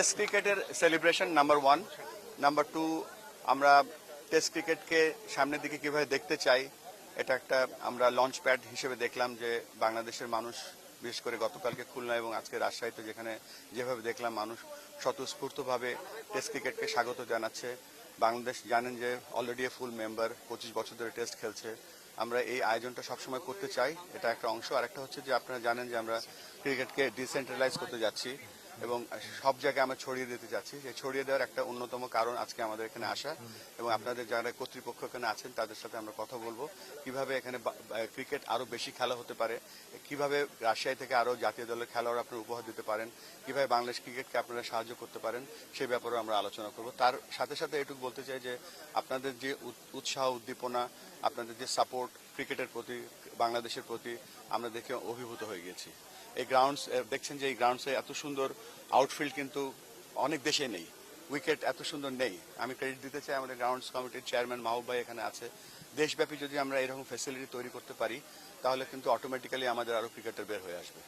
Test ক্রিকেটের celebration number 1, number 2 আমরা test ক্রিকেটকে সামনের দিকে কিভাবে দেখতে চাই এটা একটা আমরা লঞ্চ প্যাড হিসেবে দেখলাম যে বাংলাদেশের মানুষ বিশেষ করে গতকালকে খুলনা এবং আজকে রাজশাহীতে যেভাবে দেখলাম মানুষ স্বতঃস্ফূর্তভাবে টেস্ট ক্রিকেটকে স্বাগত জানাচ্ছে। বাংলাদেশ জানেন যে অলরেডি ফুল মেম্বার, 25 বছর ধরে টেস্ট খেলছে। আমরা এই আয়োজনটা সবসময় করতে চাই, এটা একটা অংশ। আর একটা হচ্ছে যে আপনারা জানেন যে আমরা ক্রিকেটকে ডিসেন্ট্রালাইজ করতে যাচ্ছি এবং সব জায়গায় আমরা ছড়িয়ে দিতে যাচ্ছি। সেই ছড়িয়ে দেওয়ার একটা অন্যতম কারণ আজকে আমাদের এখানে আসা এবং আপনাদের যারা কর্তৃপক্ষ এখানে আছেন তাদের সাথে আমরা কথা বলবো কিভাবে এখানে ক্রিকেট আরো বেশি খেলা হতে পারে, কিভাবে রাজশাহী থেকে আরো জাতীয় দলের খেলোয়াড় আপনারা উপহার দিতে পারেন, কিভাবে বাংলাদেশ ক্রিকেটকে আপনারা সাহায্য করতে পারেন সেই ব্যাপারেও আমরা আলোচনা করব। তার সাথে সাথে এটুকু বলতে চাই যে আপনাদের যে উৎসাহ উদ্দীপনা, আপনাদের যে সাপোর্ট ক্রিকেটের প্রতি, বাংলাদেশের প্রতি আমরা দেখে অভিভূত হয়ে গেছি। এই গ্রাউন্ডস দেখছেন যে এই গ্রাউন্ডসে এত সুন্দর আউটফিল্ড কিন্তু অনেক দেশে নেই, উইকেট এত সুন্দর নেই। আমি ক্রেডিট দিতে চাই আমাদের গ্রাউন্ডস কমিটির চেয়ারম্যান মাহবুব ভাই এখানে আছে। দেশব্যাপী যদি আমরা এরকম ফ্যাসিলিটি তৈরি করতে পারি তাহলে কিন্তু অটোমেটিক্যালি আমাদের আরো ক্রিকেটার বের হয়ে আসবে।